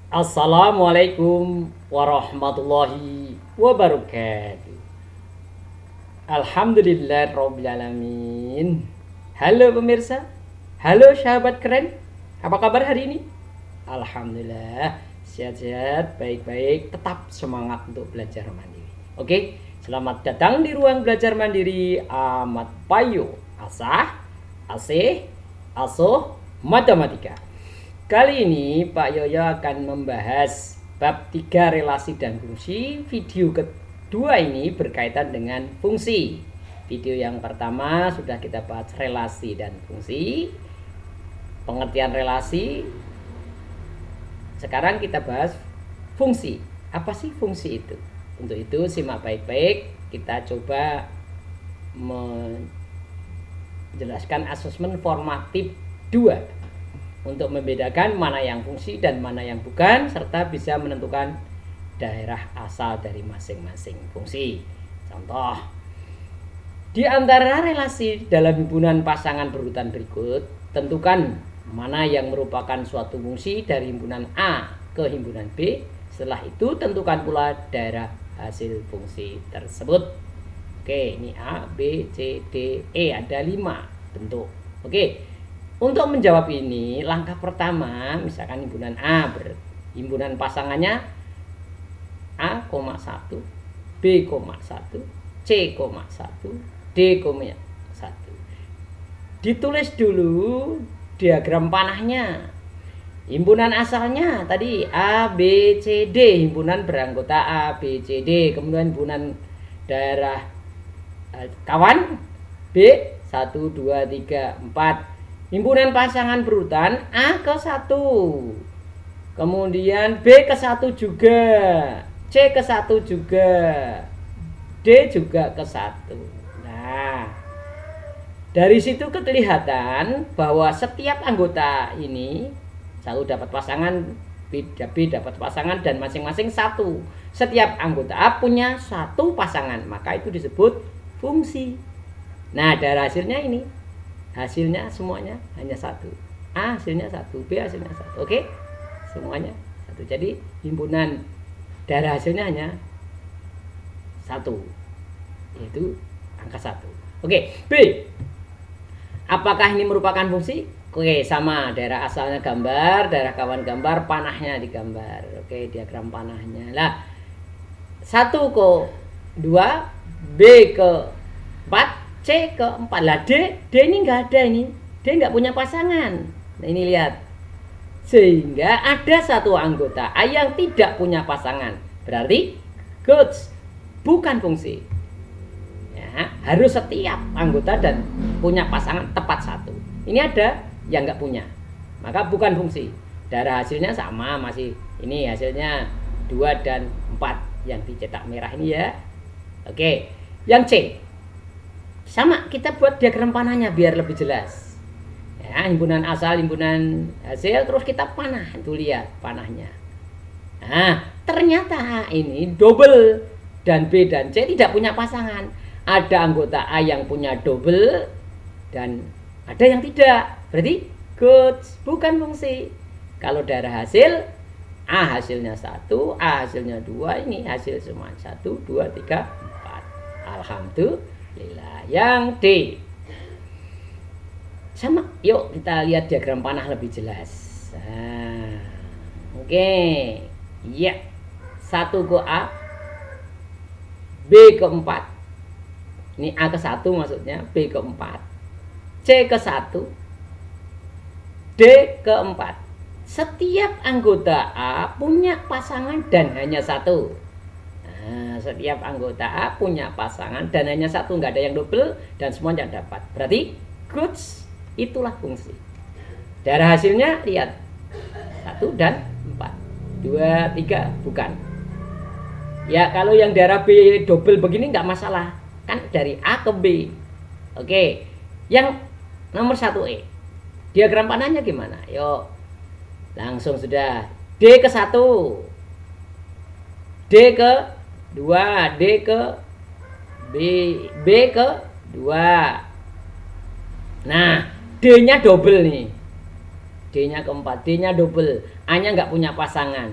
Assalamualaikum warahmatullahi wabarakatuh. Alhamdulillahirrabbilalamin. Halo pemirsa, halo sahabat keren. Apa kabar hari ini? Alhamdulillah, sehat-sehat, baik-baik, tetap semangat untuk belajar mandiri. Oke, selamat datang di ruang belajar mandiri Ahmad Payo. Asah, asih, asuh, matematika. Kali ini Pak Yoyo akan membahas bab 3 relasi dan fungsi. Video kedua ini berkaitan dengan fungsi. Video yang pertama sudah kita bahas relasi dan fungsi, pengertian relasi. Sekarang kita bahas fungsi. Apa sih fungsi itu? Untuk itu simak baik-baik. Kita coba menjelaskan asesmen formatif 2 untuk membedakan mana yang fungsi dan mana yang bukan, serta bisa menentukan daerah asal dari masing-masing fungsi. Contoh, di antara relasi dalam himpunan pasangan berurutan berikut, tentukan mana yang merupakan suatu fungsi dari himpunan A ke himpunan B. Setelah itu tentukan pula daerah hasil fungsi tersebut. Oke, ini A, B, C, D, E, ada 5 bentuk. Oke, untuk menjawab ini, langkah pertama, misalkan himpunan A, himpunan pasangannya A,1, B,1, C,1, D,1. Ditulis dulu diagram panahnya. Himpunan asalnya tadi A, B, C, D, himpunan beranggota A, B, C, D. Kemudian himpunan daerah kawan B, 1, 2, 3, 4. Himpunan pasangan berurutan A ke 1, kemudian B ke 1 juga, C ke 1 juga, D juga ke 1. Nah, dari situ kelihatan bahwa setiap anggota ini satu dapat pasangan, B dapat pasangan, dan masing-masing 1. Setiap anggota A punya 1 pasangan, maka itu disebut fungsi. Nah, dari hasilnya ini, hasilnya semuanya hanya 1. A hasilnya 1, B hasilnya 1. Oke? Semuanya 1. Jadi himpunan darah hasilnya hanya 1, yaitu angka 1. Oke, B. Apakah ini merupakan fungsi? Oke, sama, daerah asalnya gambar, daerah kawan gambar, panahnya digambar. Oke, diagram panahnya. Lah, 1 ke 2, B ke 4, C ke 4. Lah D ini nggak ada ini. D nggak punya pasangan. Nah, ini lihat. Sehingga ada satu anggota A yang tidak punya pasangan. Berarti goods, bukan fungsi. Ya, harus setiap anggota dan punya pasangan tepat 1. Ini ada yang nggak punya, maka bukan fungsi. Darah hasilnya sama, masih ini hasilnya 2 dan 4 yang dicetak merah ini ya. Oke, yang C. Sama, kita buat diagram panahnya biar lebih jelas. Ya, himpunan asal, himpunan hasil, terus kita panah. Itu lihat panahnya. Nah, ternyata ini double, dan B dan C tidak punya pasangan. Ada anggota A yang punya double dan ada yang tidak. Berarti goods, bukan fungsi. Kalau darah hasil, A hasilnya 1, A hasilnya 2, ini hasil semua 1, 2, 3, 4. Alhamdulillah. Yang D. Sama, yuk kita lihat diagram panah lebih jelas. Nah, oke. Ya, 1 ke A, B ke 4. Ini A ke 1 maksudnya, B ke 4, C ke 1, D ke 4. Setiap anggota A punya pasangan dan hanya 1. Nah, setiap anggota A punya pasangan dan hanya 1, nggak ada yang double dan semuanya dapat. Berarti goods, itulah fungsi. Darah hasilnya lihat 1 dan 4, 2, 3 bukan. Ya, kalau yang darah B double begini nggak masalah, kan dari A ke B. Oke, yang nomor 1E, diagram panahnya gimana? Yuk, langsung sudah. D ke 1, D ke 2, D ke B, B ke 2. Nah, D-nya double nih. D-nya keempat, D-nya double, A-nya nggak punya pasangan.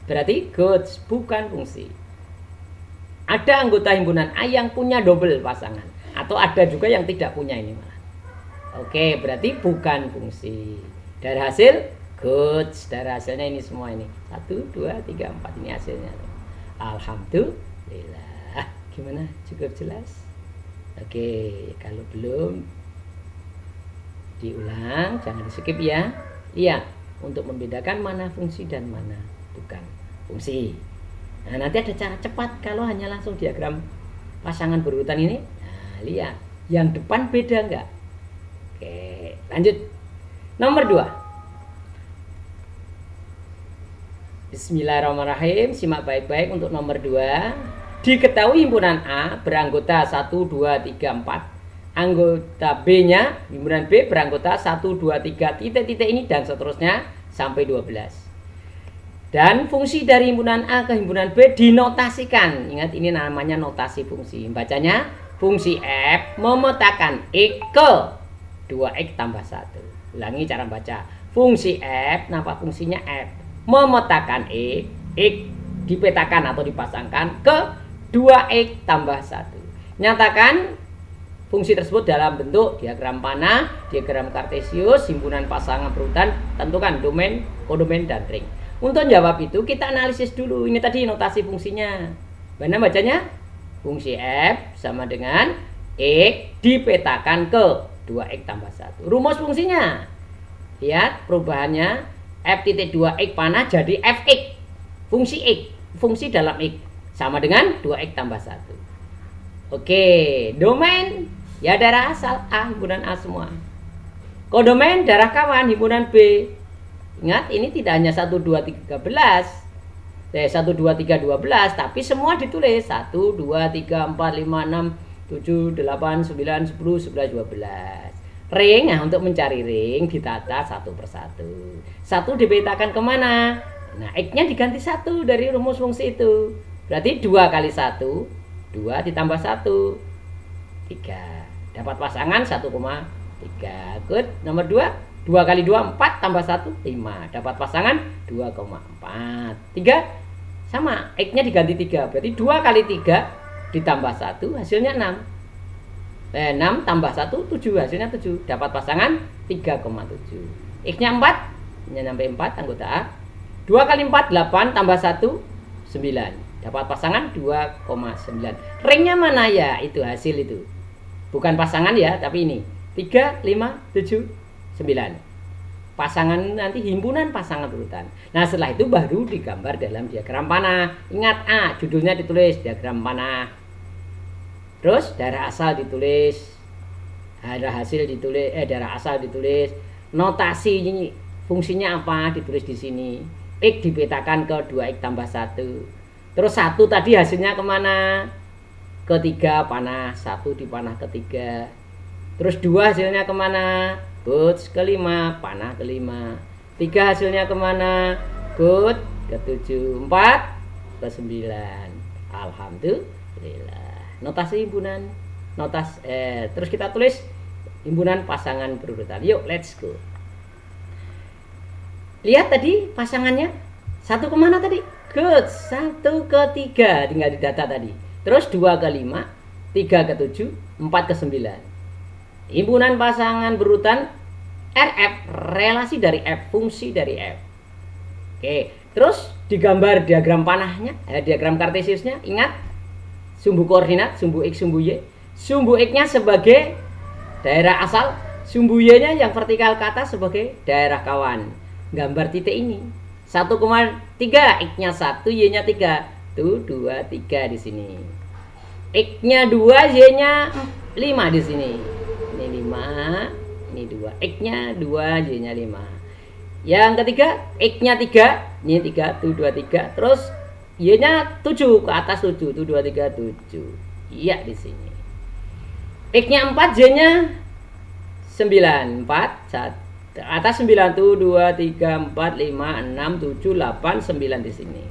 Berarti goods bukan fungsi. Ada anggota himpunan A yang punya double pasangan, atau ada juga yang tidak punya ini malah. Oke, berarti bukan fungsi. Dari hasil goods, dari hasilnya ini semua ini 1, 2, 3, 4 ini hasilnya. Alhamdulillah. Gimana? Cukup jelas? Oke, kalau belum diulang, jangan di skip ya. Iya, untuk membedakan mana fungsi dan mana bukan fungsi. Nah, nanti ada cara cepat kalau hanya langsung diagram pasangan berurutan ini. Nah, lihat, yang depan beda enggak? Oke, lanjut. Nomor 2. Bismillahirrahmanirrahim. Simak baik-baik untuk nomor 2. Diketahui himpunan A beranggota 1, 2, 3, 4. Anggota B-nya, himpunan B beranggota 1, 2, 3, titik-titik ini dan seterusnya sampai 12. Dan fungsi dari himpunan A ke himpunan B dinotasikan. Ingat, ini namanya notasi fungsi. Bacanya fungsi F memetakan X ke 2X tambah 1. Ulangi cara baca. Fungsi F, nampak fungsinya F, memetakan X dipetakan atau dipasangkan ke 2X tambah 1. Nyatakan fungsi tersebut dalam bentuk diagram panah, diagram kartesius, himpunan pasangan berurutan, tentukan domain, kodomain, dan ring. Untuk jawab itu kita analisis dulu. Ini tadi notasi fungsinya. Mana bacanya? Fungsi F sama dengan X dipetakan ke 2X tambah 1. Rumus fungsinya. Lihat perubahannya. F titik 2X panah jadi Fx. Fungsi X, fungsi dalam X sama dengan 2X tambah 1. Oke, domain ya darah asal A, himpunan A semua. Kodomain darah kawan, himpunan B. Ingat, ini tidak hanya 1, 2, 3, 1, 2, 3, 12, tapi semua ditulis 1, 2, 3, 4, 5, 6, 7, 8, 9, 10, 11, 12. Ring, nah untuk mencari ring ditata satu persatu. 1 dipetakan kemana? Nah, X-nya diganti 1 dari rumus fungsi itu. Berarti 2 kali 1, 2 ditambah 1, 3. Dapat pasangan 1,3. Good. Nomor 2. 2 kali 2, 4 tambah 1, 5. Dapat pasangan 2,4. 3 sama. X-nya diganti 3. Berarti 2 kali 3 ditambah 1 hasilnya 6. 6 tambah 1, 7. Hasilnya 7. Dapat pasangan 3,7. X-nya 4. Ini sampai 4 anggota A. 2 kali 4, 8 tambah 1, 9. Dapat pasangan 2,9. Ringnya mana ya? Itu hasil itu. Bukan pasangan ya, tapi ini 3, 5, 7, 9. Pasangan nanti himpunan pasangan berurutan. Nah, setelah itu baru digambar dalam diagram panah. Ingat A, judulnya ditulis diagram panah. Terus darah asal ditulis. Darah hasil ditulis, darah asal ditulis. Notasi ini fungsinya apa ditulis di sini. X dipetakan ke 2X tambah 1. Terus 1 tadi hasilnya kemana? Ketiga panah, 1 di panah ketiga. Terus 2 hasilnya kemana? Goods ke-5, panah ke-5. 3 hasilnya kemana? Good ke-7. 4 ke-9. Alhamdulillah. Notasi himpunan. Terus kita tulis himpunan pasangan berurutan. Yuk, let's go. Lihat tadi pasangannya. 1 kemana tadi? Good. 1 ke 3. Tinggal didata tadi. Terus 2 ke 5. 3 ke 7. 4 ke 9. Himpunan pasangan berurutan RF. Relasi dari F. Fungsi dari F. Oke. Terus digambar diagram panahnya. Diagram kartesiusnya. Ingat. Sumbu koordinat. Sumbu X, sumbu Y. Sumbu X-nya sebagai daerah asal. Sumbu Y-nya yang vertikal ke atas sebagai daerah kawan. Gambar titik ini 1,3, X-nya 1, Y-nya 3. Tuh 2, 3 di sini. X-nya 2, Y-nya 5 di sini. Ini 5, ini 2. X-nya 2, Y-nya 5. Yang ketiga, X-nya 3, ini 3, tuh 2, 3. Terus Y-nya 7 ke atas 7, tuh 2, 3, 7. Iya di sini. X-nya 4, Y-nya 9, 4, 1. Atas 9 tuh 2, 3, 4, 5, 6, 7, 8, 9 di sini.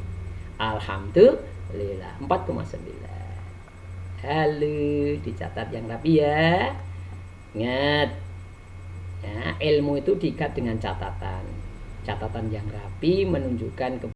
Alhamdulillah 4,9. Halo, dicatat yang rapi ya. Ingat. Ya, ilmu itu diikat dengan catatan. Catatan yang rapi menunjukkan